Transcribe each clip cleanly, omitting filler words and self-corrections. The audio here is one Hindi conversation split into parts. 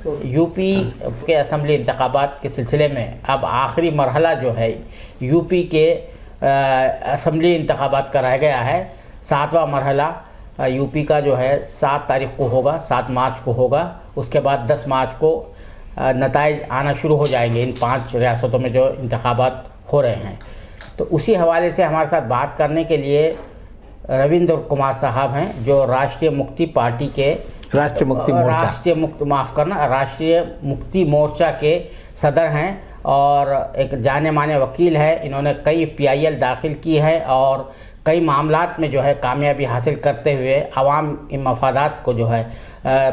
यूपी के असम्बली इंतखाबात के सिलसिले में अब आखिरी मरहला जो है यूपी के असम्बली इंतखाबात का रह गया है। 7वां मरहला यूपी का जो है 7 तारीख को होगा, 7 मार्च को होगा। उसके बाद 10 मार्च को नताइज आना शुरू हो जाएंगे इन 5 रियासतों में जो इंतखाबात हो रहे हैं। तो उसी हवाले से हमारे साथ बात करने के लिए रविंद्र कुमार साहब हैं, जो राष्ट्रीय मुक्ति पार्टी के राष्ट्रीय मुक्ति मोर्चा के सदर हैं और एक जाने माने वकील है। इन्होंने कई PIL दाखिल की है और कई मामलात में जो है कामयाबी हासिल करते हुए आवाम के मफादात को जो है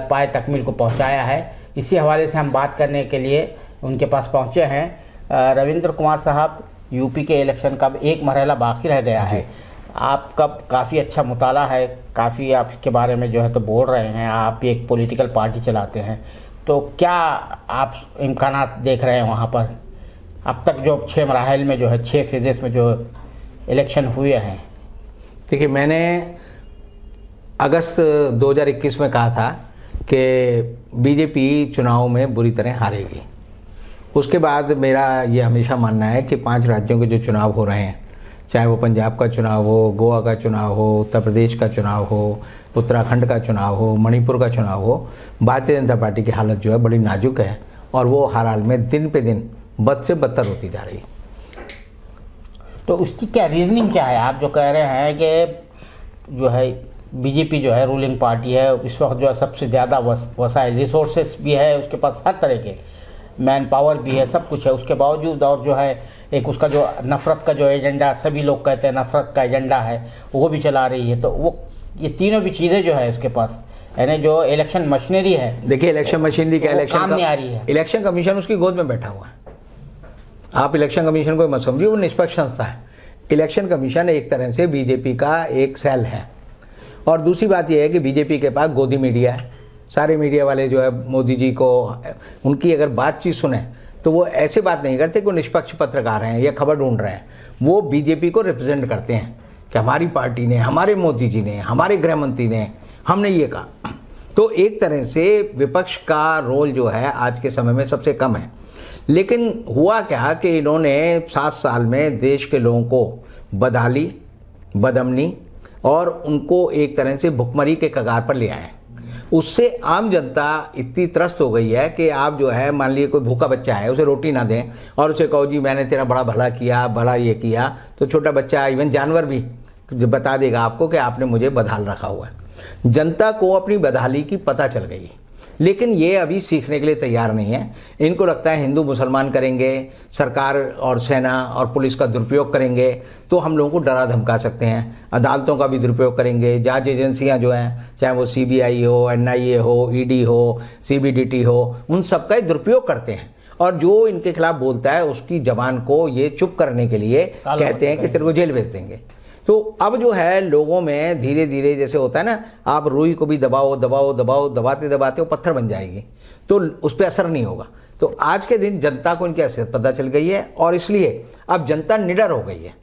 पाए तकमील को पहुंचाया है। इसी हवाले से हम बात करने के लिए उनके पास पहुंचे हैं। रविंद्र कुमार साहब, यूपी के इलेक्शन का एक मरहला बाकी रह गया है। आपका काफ़ी अच्छा मुताला है, काफ़ी आप इसके बारे में जो है तो बोल रहे हैं। आप एक पॉलिटिकल पार्टी चलाते हैं, तो क्या आप इम्कानात देख रहे हैं वहाँ पर? अब तक जो 6 मराहल में जो है 6 फेजेस में जो इलेक्शन हुए हैं। देखिए, मैंने अगस्त 2021 में कहा था कि बीजेपी चुनाव में बुरी तरह हारेगी। उसके बाद मेरा ये हमेशा मानना है कि 5 राज्यों के जो चुनाव हो रहे हैं, चाहे वो पंजाब का चुनाव हो, गोवा का चुनाव हो, उत्तर प्रदेश का चुनाव हो, उत्तराखंड का चुनाव हो, मणिपुर का चुनाव हो, भारतीय जनता पार्टी की हालत जो है बड़ी नाजुक है और वो हर हाल में दिन पे दिन बद से बदतर होती जा रही है। तो उसकी क्या रीजनिंग क्या है? आप जो कह रहे हैं कि जो है बीजेपी जो है रूलिंग पार्टी है, इस वक्त जो है सबसे ज़्यादा वसाइल रिसोर्सेस भी है, उसके पास हर तरह के मैन पावर भी है, सब कुछ है, उसके बावजूद और जो है एक उसका जो नफ़रत का जो एजेंडा, सभी लोग कहते हैं नफ़रत का एजेंडा है, वो भी चला रही है। तो वो ये तीनों भी चीज़ें जो है उसके पास, यानी जो इलेक्शन मशीनरी है। देखिए, इलेक्शन मशीनरी का काम नहीं आ रही है। इलेक्शन कमीशन उसकी गोद में बैठा हुआ है। आप इलेक्शन कमीशन को मत समझिए, वो निष्पक्ष संस्था है। इलेक्शन कमीशन एक तरह से बीजेपी का एक सेल है। और दूसरी बात यह है कि बीजेपी के पास गोदी मीडिया है। सारे मीडिया वाले जो है मोदी जी को, उनकी अगर बातचीत सुने तो वो ऐसे बात नहीं करते कि वो निष्पक्ष पत्रकार हैं या खबर ढूंढ रहे हैं। वो बीजेपी को रिप्रेजेंट करते हैं कि हमारी पार्टी ने, हमारे मोदी जी ने, हमारे गृह मंत्री ने, हमने ये कहा। तो एक तरह से विपक्ष का रोल जो है आज के समय में सबसे कम है। लेकिन हुआ क्या कि इन्होंने 7 साल में देश के लोगों को बदहाली, बदअमनी और उनको एक तरह से भुखमरी के कगार पर ले आए। उससे आम जनता इतनी त्रस्त हो गई है कि आप जो है, मान लीजिए कोई भूखा बच्चा है, उसे रोटी ना दें और उसे कहो जी मैंने तेरा बड़ा भला किया, भला ये किया, तो छोटा बच्चा, इवन जानवर भी बता देगा आपको कि आपने मुझे बदहाल रखा हुआ है। जनता को अपनी बदहाली की पता चल गई, लेकिन ये अभी सीखने के लिए तैयार नहीं है। इनको लगता है हिंदू मुसलमान करेंगे, सरकार और सेना और पुलिस का दुरुपयोग करेंगे तो हम लोगों को डरा धमका सकते हैं। अदालतों का भी दुरुपयोग करेंगे, जांच एजेंसियां जो हैं, चाहे वो CBI हो, NIA हो, ED हो, CBDT हो, उन सब का दुरुपयोग करते हैं। और जो इनके खिलाफ बोलता है उसकी जबान को ये चुप करने के लिए कहते हैं कि तेरे को जेल भेज देंगे। तो अब जो है लोगों में धीरे धीरे, जैसे होता है ना, आप रुई को भी दबाओ दबाओ दबाओ, दबाते दबाते वो पत्थर बन जाएगी, तो उस पर असर नहीं होगा। तो आज के दिन जनता को इनकी असलियत पता चल गई है और इसलिए अब जनता निडर हो गई है।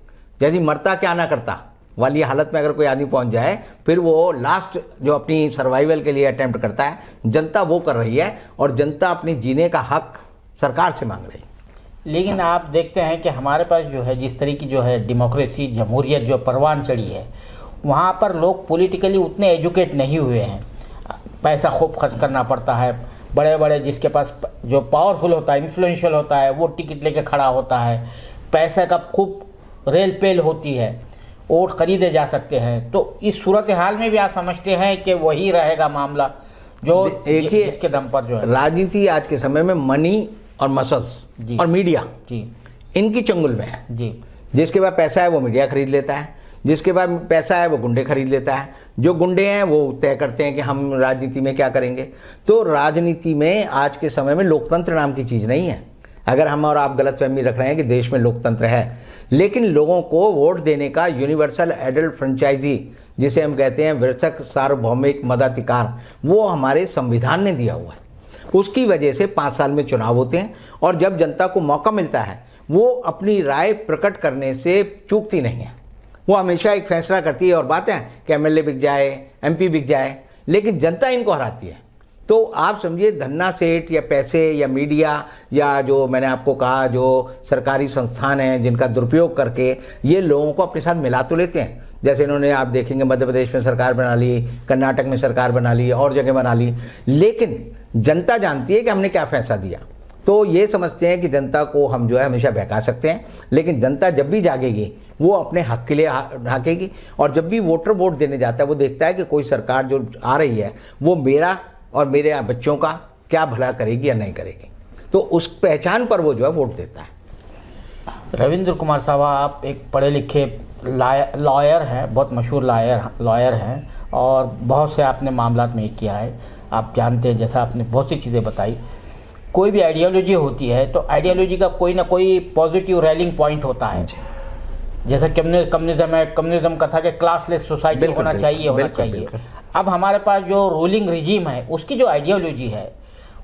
यदि मरता क्या ना करता वाली हालत में अगर कोई आदमी पहुंच जाए, फिर वो लास्ट जो अपनी सर्वाइवल के लिए अटेम्प्ट करता है, जनता वो कर रही है और जनता अपनी जीने का हक सरकार से मांग रही है। लेकिन आप देखते हैं कि हमारे पास जो है जिस तरीके की जो है डेमोक्रेसी, जमहूरियत जो परवान चढ़ी है, वहाँ पर लोग पॉलिटिकली उतने एजुकेट नहीं हुए हैं। पैसा खूब खर्च करना पड़ता है, बड़े बड़े जिसके पास जो पावरफुल होता है, इन्फ्लुएंशियल होता है, वो टिकट लेके खड़ा होता है, पैसे का खूब रेल पेल होती है, वोट खरीदे जा सकते हैं। तो इस सूरत हाल में भी आप समझते हैं कि वही रहेगा मामला जो जिसके दम पर जो है राजनीति आज के समय में मनी और मसल्स और मीडिया जी, इनकी चंगुल में है जी। जिसके पास पैसा है वो मीडिया खरीद लेता है, जिसके पास पैसा है वो गुंडे खरीद लेता है, जो गुंडे हैं वो तय करते हैं कि हम राजनीति में क्या करेंगे। तो राजनीति में आज के समय में लोकतंत्र नाम की चीज़ नहीं है। अगर हम और आप गलतफहमी रख रहे हैं कि देश में लोकतंत्र है, लेकिन लोगों को वोट देने का यूनिवर्सल एडल्ट फ्रेंचाइजी, जिसे हम कहते हैं विरसक सार्वभौमिक मताधिकार, वो हमारे संविधान ने दिया हुआ है। उसकी वजह से 5 साल में चुनाव होते हैं और जब जनता को मौका मिलता है वो अपनी राय प्रकट करने से चूकती नहीं है। वो हमेशा एक फैसला करती है और बात है कि MLA बिक जाए, MP बिक जाए, लेकिन जनता इनको हराती है। तो आप समझिए धन्ना सेठ या पैसे या मीडिया या जो मैंने आपको कहा जो सरकारी संस्थान हैं जिनका दुरुपयोग करके ये लोगों को अपने साथ मिला तो लेते हैं। जैसे इन्होंने आप देखेंगे मध्य प्रदेश में सरकार बना ली, कर्नाटक में सरकार बना ली, और जगह बना ली, लेकिन जनता जानती है कि हमने क्या फैसला दिया। तो ये समझते हैं कि जनता को हम जो है हमेशा बहका सकते हैं, लेकिन जनता जब भी जागेगी वो अपने हक के लिए हाकेगी। और जब भी वोटर वोट देने जाता है वो देखता है कि कोई सरकार जो आ रही है वो मेरा और मेरे बच्चों का क्या भला करेगी या नहीं करेगी, तो उस पहचान पर वो जो है वोट देता है। रविंद्र कुमार साहब, आप एक पढ़े लिखे लॉयर हैं, बहुत मशहूर लॉयर हैं, और बहुत से आपने मामलात में किया है। आप जानते हैं, जैसा आपने बहुत सी चीज़ें बताई, कोई भी आइडियोलॉजी होती है तो आइडियोलॉजी का कोई ना कोई पॉजिटिव रैलिंग पॉइंट होता है। जैसे कम्युनिज्म है, कम्युनिज्म का था कि क्लासलेस सोसाइटी होना चाहिए। अब हमारे पास जो रूलिंग रिजीम है उसकी जो आइडियोलॉजी है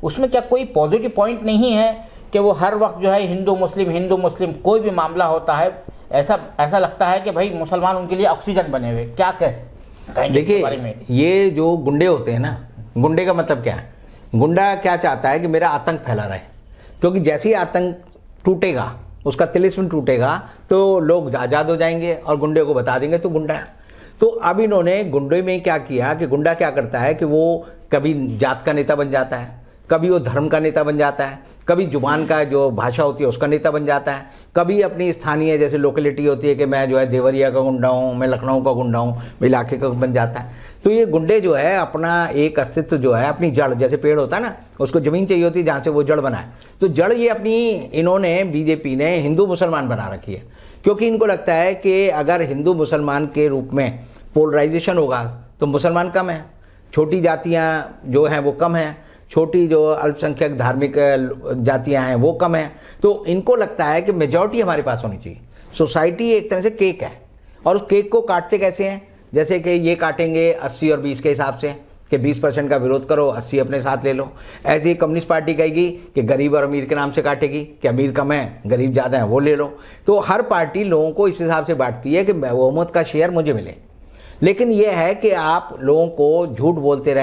उसमें क्या कोई पॉजिटिव पॉइंट नहीं है कि वो हर वक्त जो है हिंदू मुस्लिम कोई भी मामला होता है ऐसा लगता है कि भाई मुसलमान उनके लिए ऑक्सीजन बने हुए। क्या कहें देखिए, ये जो गुंडे होते हैं ना, गुंडे का मतलब क्या है? गुंडा क्या चाहता है कि मेरा आतंक फैला रहे, क्योंकि जैसे ही आतंक टूटेगा, उसका तिलिस्म टूटेगा, तो लोग आज़ाद हो जाएंगे और गुंडे को बता देंगे तो गुंडा है। तो अब इन्होंने गुंडे में क्या किया कि गुंडा क्या करता है कि वो कभी जात का नेता बन जाता है, कभी वो धर्म का नेता बन जाता है, कभी जुबान का जो भाषा होती है उसका नेता बन जाता है, कभी अपनी स्थानीय जैसे लोकेलिटी होती है कि मैं जो है देवरिया का गुंडा हूँ, मैं लखनऊ का गुंडा हूँ, मैं इलाके का बन जाता है। तो ये गुंडे जो है अपना एक अस्तित्व जो है, अपनी जड़, जैसे पेड़ होता है ना, उसको ज़मीन चाहिए होती है जहाँ से वो जड़ बनाए, तो जड़ ये अपनी इन्होंने बीजेपी ने हिंदू मुसलमान बना रखी है, क्योंकि इनको लगता है कि अगर हिंदू मुसलमान के रूप में पोलराइजेशन होगा तो मुसलमान कम है, छोटी जातियाँ जो हैं वो कम हैं, छोटी जो अल्पसंख्यक धार्मिक जातियां हैं वो कम हैं। तो इनको लगता है कि मेजॉरिटी हमारे पास होनी चाहिए। सोसाइटी एक तरह से केक है, और उस केक को काटते कैसे हैं? जैसे कि ये काटेंगे 80 और 20 के हिसाब से कि 20% का विरोध करो, 80 अपने साथ ले लो। ऐसे ही कम्युनिस्ट पार्टी कहेगी कि गरीब और अमीर के नाम से काटेगी कि अमीर कम है, गरीब ज़्यादा है, वो ले लो। तो हर पार्टी लोगों को इस हिसाब से बांटती है कि बहुमत का शेयर मुझे मिले। लेकिन यह है कि आप लोगों को झूठ बोलते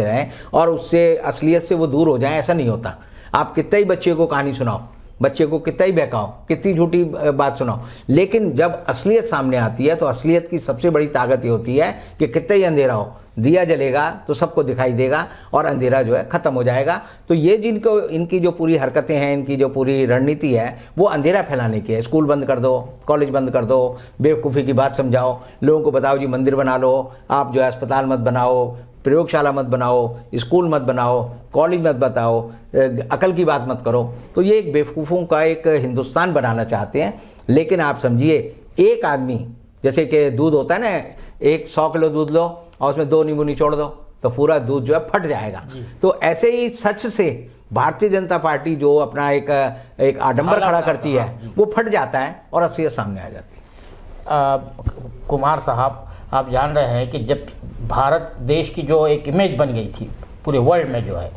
रहें और उससे असलियत से वो दूर हो जाएं, ऐसा नहीं होता। आप कितना ही बच्चे को कहानी सुनाओ, बच्चे को कितना ही बहकाओ, कितनी झूठी बात सुनाओ, लेकिन जब असलियत सामने आती है तो असलियत की सबसे बड़ी ताकत ये होती है कि कितना ही अंधेरा हो, दिया जलेगा तो सबको दिखाई देगा और अंधेरा जो है ख़त्म हो जाएगा। तो ये जिनको इनकी जो पूरी हरकतें हैं, इनकी जो पूरी रणनीति है, वो अंधेरा फैलाने की है। स्कूल बंद कर दो, कॉलेज बंद कर दो, बेवकूफ़ी की बात समझाओ, लोगों को बताओ जी मंदिर बना लो, आप जो है अस्पताल मत बनाओ, प्रयोगशाला मत बनाओ, स्कूल मत बनाओ, कॉलेज मत बताओ, अकल की बात मत करो। तो ये एक बेवकूफ़ों का एक हिंदुस्तान बनाना चाहते हैं। लेकिन आप समझिए, एक आदमी, जैसे कि दूध होता है ना, 100 किलो दूध लो और उसमें 2 नींबू निचोड़ दो तो पूरा दूध जो है फट जाएगा। तो ऐसे ही सच से भारतीय जनता पार्टी जो अपना एक आडंबर खड़ा करती है वो फट जाता है और असलियत सामने आ जाती है। कुमार साहब, आप जान रहे हैं कि जब भारत देश की जो एक इमेज बन गई थी पूरे वर्ल्ड में, जो है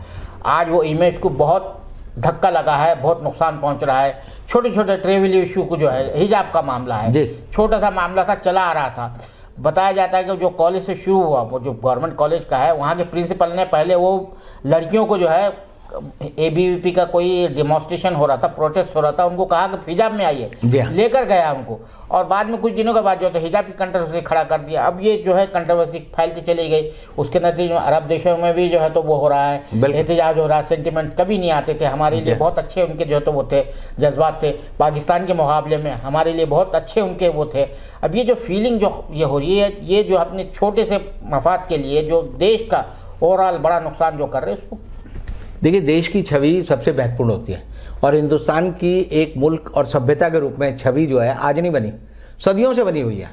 आज वो इमेज को बहुत धक्का लगा है, बहुत नुकसान पहुंच रहा है। छोटे छोटे ट्रेवल इशू को जो है, हिजाब का मामला है, छोटा सा मामला था, चला आ रहा था। बताया जाता है कि जो कॉलेज से शुरू हुआ, वो जो गवर्नमेंट कॉलेज का है, वहाँ के प्रिंसिपल ने पहले वो लड़कियों को जो है एबीवीपी का कोई डेमोन्स्ट्रेशन हो रहा था, प्रोटेस्ट हो रहा था, उनको कहा कि हिजाब में आइए, लेकर गया उनको, और बाद में कुछ दिनों के बाद जो है हिजाब की कंट्रोवर्सी खड़ा कर दिया। अब ये जो है कंट्रोवर्सी फैलती चली गई, उसके नतीजे में अरब देशों में भी जो है तो वो हो रहा है, एहतजाज हो रहा है। सेंटिमेंट कभी नहीं आते थे हमारे लिए, बहुत अच्छे उनके जो है तो वो थे, जज्बात थे, पाकिस्तान के मुकाबले में हमारे लिए बहुत अच्छे उनके वो थे। अब ये जो फीलिंग जो ये हो रही है, ये जो अपने छोटे से मफाद के लिए जो देश का ओवरऑल बड़ा नुकसान जो कर रहे हैं, उसको देखिए, देश की छवि सबसे महत्वपूर्ण होती है, और हिंदुस्तान की एक मुल्क और सभ्यता के रूप में छवि जो है आज नहीं बनी, सदियों से बनी हुई है।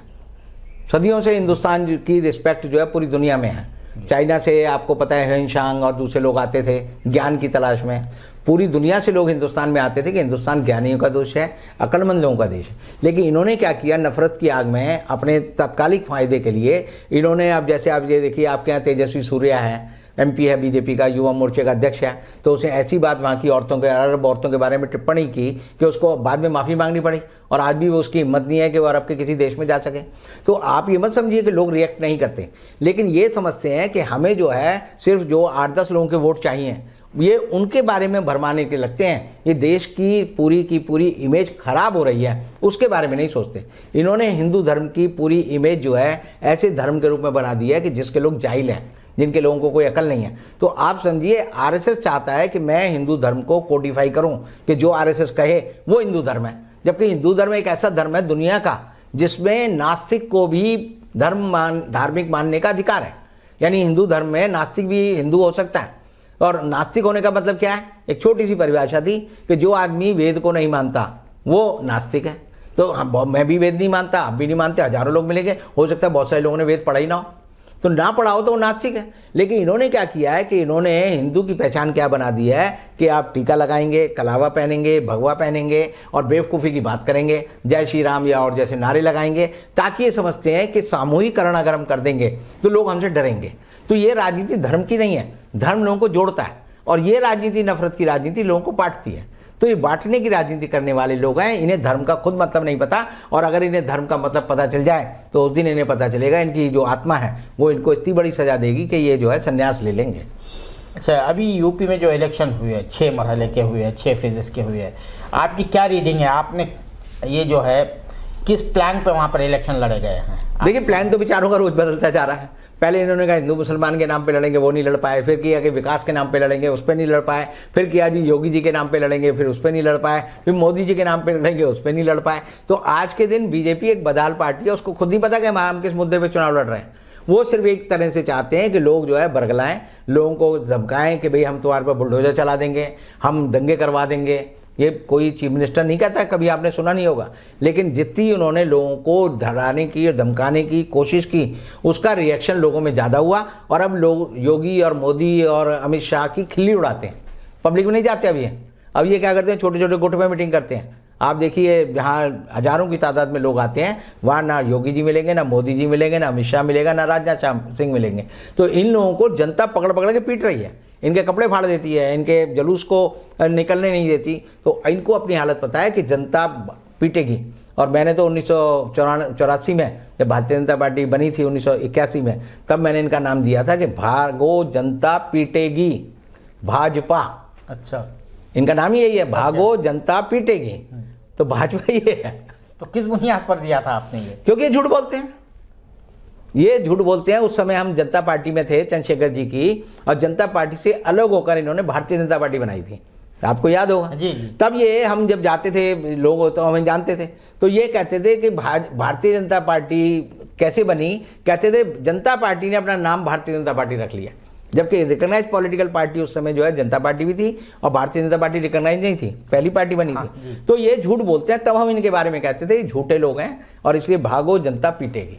सदियों से हिंदुस्तान की रिस्पेक्ट जो है पूरी दुनिया में है। चाइना से आपको पता है हेनशांग और दूसरे लोग आते थे ज्ञान की तलाश में, पूरी दुनिया से लोग हिंदुस्तान में आते थे कि हिंदुस्तान ज्ञानियों का देश है, अक्लमंद लोगों का देश है। लेकिन इन्होंने क्या किया, नफरत की आग में अपने तात्कालिक फायदे के लिए इन्होंने, अब जैसे आप ये देखिए, आपके यहाँ तेजस्वी सूर्या है, MP है बीजेपी का, युवा मोर्चे का अध्यक्ष है, तो उसने ऐसी बात वहाँ की औरतों के, अरब औरतों के बारे में टिप्पणी की कि उसको बाद में माफ़ी मांगनी पड़ी, और आज भी वो उसकी हिम्मत नहीं है कि वो अरब के किसी देश में जा सके। तो आप ये मत समझिए कि लोग रिएक्ट नहीं करते, लेकिन ये समझते हैं कि हमें जो है सिर्फ जो 8-10 लोगों के वोट चाहिए, ये उनके बारे में भरमाने के लगते हैं। ये देश की पूरी इमेज खराब हो रही है, उसके बारे में नहीं सोचते। इन्होंने हिंदू धर्म की पूरी इमेज जो है ऐसे धर्म के रूप में बना दी है कि जिसके लोग जाहिल हैं, जिनके लोगों को कोई अकल नहीं है। तो आप समझिए, RSS चाहता है कि मैं हिंदू धर्म को कोडिफाई करूं, कि जो RSS कहे वो हिंदू धर्म है, जबकि हिंदू धर्म एक ऐसा धर्म है दुनिया का जिसमें नास्तिक को भी धार्मिक मानने का अधिकार है। यानी हिंदू धर्म में नास्तिक भी हिंदू हो सकता है। और नास्तिक होने का मतलब क्या है? एक छोटी सी परिभाषा थी कि जो आदमी वेद को नहीं मानता वो नास्तिक है। तो मैं भी वेद नहीं मानता, आप भी नहीं मानते, हजारों लोग मिलेंगे, हो सकता है बहुत सारे लोगों ने वेद पढ़ा ही ना हो, तो ना पढ़ा हो तो वो नास्तिक है। लेकिन इन्होंने क्या किया है कि इन्होंने हिंदू की पहचान क्या बना दी है कि आप टीका लगाएंगे, कलावा पहनेंगे, भगवा पहनेंगे और बेवकूफ़ी की बात करेंगे, जय श्री राम या और जैसे नारे लगाएंगे, ताकि ये समझते हैं कि सामूहिकरण अगर हम कर देंगे तो लोग हमसे डरेंगे। तो ये राजनीति धर्म की नहीं है, धर्म लोगों को जोड़ता है, और ये राजनीति, नफरत की राजनीति लोगों को बांटती है। तो ये बांटने की राजनीति करने वाले लोग हैं, इन्हें धर्म का खुद मतलब नहीं पता, और अगर इन्हें धर्म का मतलब पता चल जाए तो उस दिन इन्हें पता चलेगा इनकी जो आत्मा है वो इनको इतनी बड़ी सजा देगी कि ये जो है संन्यास ले लेंगे। अच्छा, अभी यूपी में जो इलेक्शन हुए 6 मरहले के हुए, 6 फेजेस के हुए, आपकी क्या रीडिंग है? आपने ये जो है किस प्लान पे वहाँ पर इलेक्शन लड़े गए हैं? देखिए, प्लान तो विचारों का रोज बदलता जा रहा है। पहले इन्होंने कहा हिंदू मुसलमान के नाम पे लड़ेंगे, वो नहीं लड़ पाए। फिर किया कि विकास के नाम पे लड़ेंगे, उस पर नहीं लड़ पाए। फिर किया जी योगी जी के नाम पे लड़ेंगे, फिर उस पर नहीं लड़ पाए। फिर मोदी जी के नाम पे लड़ेंगे, उस पर नहीं लड़ पाए। तो आज के दिन बीजेपी एक बदहाल पार्टी है, उसको खुद नहीं पता कि हम किस मुद्दे पर चुनाव लड़ रहे हैं। वो सिर्फ एक तरह से चाहते हैं कि लोग जो है बरगलाएं, लोगों को धमकाएं कि भाई हम तुम्हारे पर बुलडोजर चला देंगे, हम दंगे करवा देंगे। ये कोई चीफ मिनिस्टर नहीं कहता, कभी आपने सुना नहीं होगा, लेकिन जितनी उन्होंने लोगों को डराने की और धमकाने की कोशिश की, उसका रिएक्शन लोगों में ज़्यादा हुआ। और अब लोग योगी और मोदी और अमित शाह की खिल्ली उड़ाते हैं, पब्लिक में नहीं जाते। अब ये क्या करते हैं, छोटे छोटे गुट में मीटिंग करते हैं। आप देखिए, जहाँ हजारों की तादाद में लोग आते हैं, वहाँ ना योगी जी मिलेंगे, ना मोदी जी मिलेंगे, ना अमित शाह मिलेगा, ना राजनाथ सिंह मिलेंगे। तो इन लोगों को जनता पकड़ पकड़ के पीट रही है, इनके कपड़े फाड़ देती है, इनके जुलूस को निकलने नहीं देती। तो इनको अपनी हालत पता है कि जनता पीटेगी। और मैंने तो 1984 में जब भारतीय जनता पार्टी बनी थी 1981 में, तब मैंने इनका नाम दिया था कि भागो जनता पीटेगी, भाजपा। अच्छा, इनका नाम ही यही है, भागो जनता पीटेगी। तो भाजपा ये है। तो किस बुनियाद पर दिया था आपने ये? क्योंकि ये झूठ बोलते हैं, ये झूठ बोलते हैं। उस समय हम जनता पार्टी में थे, चंद्रशेखर जी की, और जनता पार्टी से अलग होकर इन्होंने भारतीय जनता पार्टी बनाई थी, आपको याद होगा। जी। तब ये हम जब जाते थे, लोग तो हमें जानते थे, तो ये कहते थे कि भारतीय जनता पार्टी कैसे बनी, कहते थे जनता पार्टी ने अपना नाम भारतीय जनता पार्टी रख लिया, जबकि रिकॉग्नाइज पॉलिटिकल पार्टी उस समय जो है जनता पार्टी भी थी, और भारतीय जनता पार्टी रिकॉग्नाइज नहीं थी, पहली पार्टी बनी थी। तो ये झूठ बोलते हैं, तब हम इनके बारे में कहते थे झूठे लोग हैं, और इसलिए भागो जनता पीटेगी।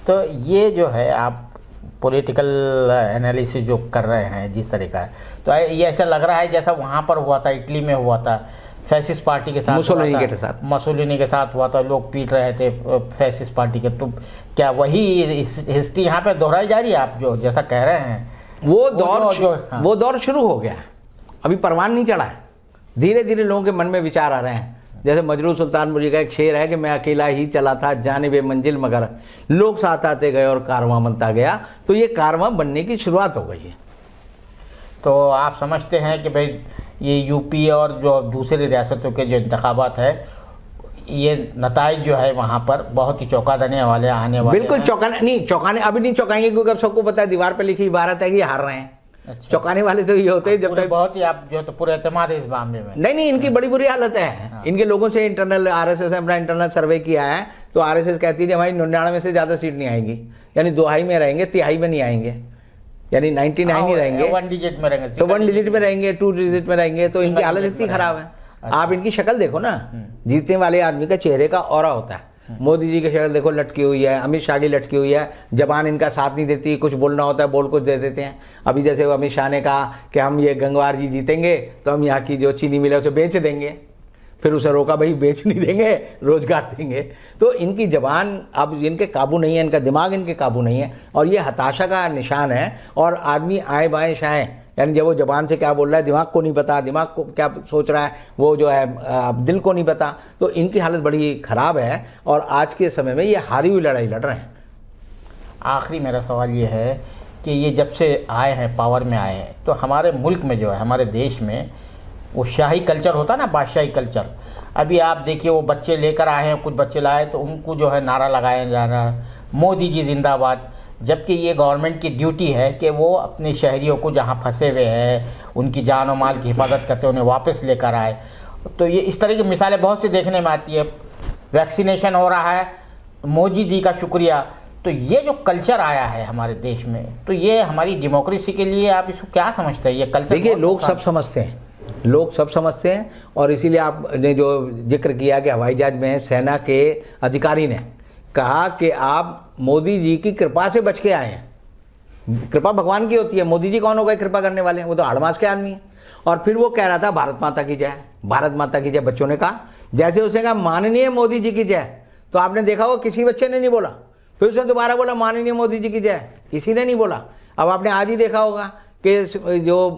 तो ये जो है आप पॉलिटिकल एनालिसिस जो कर रहे हैं जिस तरीका है, तो ये ऐसा लग रहा है जैसा वहाँ पर हुआ था, इटली में हुआ था, फैसिस्ट पार्टी के साथ, मुसोलिनी के साथ हुआ था, लोग पीट रहे थे फैसिस्ट पार्टी के। तो क्या वही हिस्ट्री यहाँ पे दोहराई जा रही है, आप जो जैसा कह रहे हैं? वो दौर शुरू हो गया, अभी परवान नहीं चढ़ा है। धीरे धीरे लोगों के मन में विचार आ रहे हैं। जैसे मजरूर सुल्तानपुरी का एक शेर है कि मैं अकेला ही चला था जानिबे मंजिल, मगर लोग साथ आते गए और कारवां बनता गया। तो ये कारवां बनने की शुरुआत हो गई है। तो आप समझते हैं कि भाई ये यूपी और जो दूसरी रियासतों के जो इंतखाबात है, ये नताइज जो है वहाँ पर बहुत ही चौंका देने वाले आने वाले? बिल्कुल चौंकाने अभी नहीं चौंकाएंगे, क्योंकि अब सबको पता है दीवार पर लिखी इबारत है कि हार रहे हैं। अच्छा। चौंकाने वाले तो ये होते हैं जब तक बहुत ही आप जो तो पूरे एतमाद है इस मामले में। नहीं, इनकी बड़ी बुरी हालत है। इनके लोगों से इंटरनल RSS ने अपना इंटरनल सर्वे किया है, तो RSS कहती है हमारी 99 से ज्यादा सीट नहीं आएंगी, यानी 2 में रहेंगे, 3 में नहीं आएंगे, यानी 99 ही रहेंगे, 1 डिजिट में रहेंगे, तो 1 डिजिट में रहेंगे, 2 डिजिट में रहेंगे। तो इनकी हालत इतनी खराब है। आप इनकी शक्ल देखो ना, जीतने वाले आदमी का चेहरे का ऑरा होता है, मोदी जी की शक्ल देखो लटकी हुई है, अमित शाह की लटकी हुई है, जबान इनका साथ नहीं देती, कुछ बोलना होता है बोल कुछ दे देते हैं। अभी जैसे वो अमित शाह ने कहा कि हम ये गंगवार जी जीतेंगे तो हम यहाँ की जो चीनी मिल है उसे बेच देंगे, फिर उसे रोका भाई बेच नहीं देंगे, रोजगार देंगे। तो इनकी जबान अब इनके काबू नहीं है, इनका दिमाग इनके काबू नहीं है, और ये हताशा का निशान है। और आदमी आए बाएं शाएं, यानी जब वो जबान से क्या बोल रहा है दिमाग को नहीं पता, दिमाग को क्या सोच रहा है वो जो है दिल को नहीं पता। तो इनकी हालत बड़ी ख़राब है और आज के समय में ये हारी हुई लड़ाई लड़ रहे हैं। आखिरी मेरा सवाल ये है कि ये जब से आए हैं, पावर में आए हैं, तो हमारे मुल्क में जो है, हमारे देश में वो शाही कल्चर होता है ना, बादशाही कल्चर। अभी आप देखिए वो बच्चे लेकर आए हैं, कुछ बच्चे लाए तो उनको जो है नारा लगाया जा रहा है मोदी जी जिंदाबाद, जबकि ये गवर्नमेंट की ड्यूटी है कि वो अपने शहरियों को जहाँ फंसे हुए हैं उनकी जान और माल की हिफाजत करते उन्हें वापस लेकर आए। तो ये इस तरह की मिसालें बहुत सी देखने में आती है। वैक्सीनेशन हो रहा है, मोदी जी का शुक्रिया। तो ये जो कल्चर आया है हमारे देश में, तो ये हमारी डेमोक्रेसी के लिए आप इसको क्या समझते हैं? ये कल्चर देखिए लोग सब समझते हैं, लोग सब समझते हैं, और इसीलिए आपने जो जिक्र किया कि हवाई जहाज में सेना के अधिकारी ने कहा कि आप मोदी जी की कृपा से बच के आए हैं। कृपा भगवान की होती है, मोदी जी कौन होगा कृपा करने वाले, वो तो हाड़मास के आदमी है। और फिर वो कह रहा था भारत माता की जय, भारत माता की जय। बच्चों ने कहा, जैसे उसने कहा माननीय मोदी जी की जय, तो आपने देखा होगा किसी बच्चे ने नहीं बोला। फिर उसने दोबारा बोला माननीय मोदी जी की जय, किसी ने नहीं बोला। अब आपने आज ही देखा होगा कि जो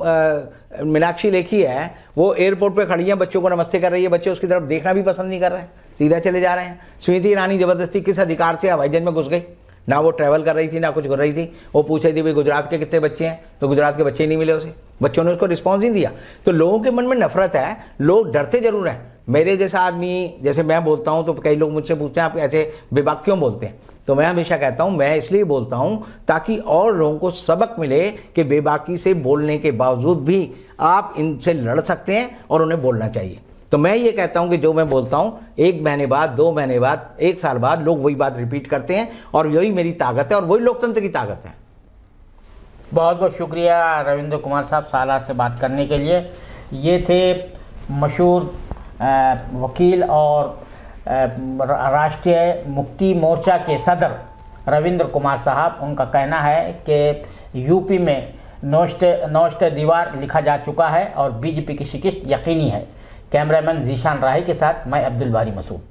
मीनाक्षी लेखी है वो एयरपोर्ट पे खड़ी है, बच्चों को नमस्ते कर रही है, बच्चे उसकी तरफ देखना भी पसंद नहीं कर रहे हैं, सीधा चले जा रहे हैं। स्मृति ईरानी जबरदस्ती किस अधिकार से हवाई जहाज में घुस गई? ना वो ट्रैवल कर रही थी ना कुछ कर रही थी। वो पूछ रही थी भाई गुजरात के कितने बच्चे हैं, तो गुजरात के बच्चे ही नहीं मिले उसे, बच्चों ने उसको रिस्पॉन्स नहीं दिया। तो लोगों के मन में नफरत है, लोग डरते जरूर हैं। मेरे जैसा आदमी, जैसे मैं बोलता हूँ तो कई लोग मुझसे पूछते हैं आप ऐसे बेबाक क्यों बोलते हैं, तो मैं हमेशा कहता हूं मैं इसलिए बोलता हूं ताकि और लोगों को सबक मिले कि बेबाकी से बोलने के बावजूद भी आप इनसे लड़ सकते हैं और उन्हें बोलना चाहिए। तो मैं ये कहता हूं कि जो मैं बोलता हूं 1 महीने बाद, 2 महीने बाद, 1 साल बाद लोग वही बात रिपीट करते हैं, और यही मेरी ताकत है और वही लोकतंत्र की ताकत है। बहुत बहुत शुक्रिया रविंद्र कुमार साहब सालार से बात करने के लिए। ये थे मशहूर वकील और राष्ट्रीय मुक्ति मोर्चा के सदर रविंद्र कुमार साहब। उनका कहना है कि यूपी में नौशते दीवार लिखा जा चुका है और बीजेपी की शिकस्त यकीनी है। कैमरामैन जीशान राही के साथ मैं अब्दुल बारी मसूद।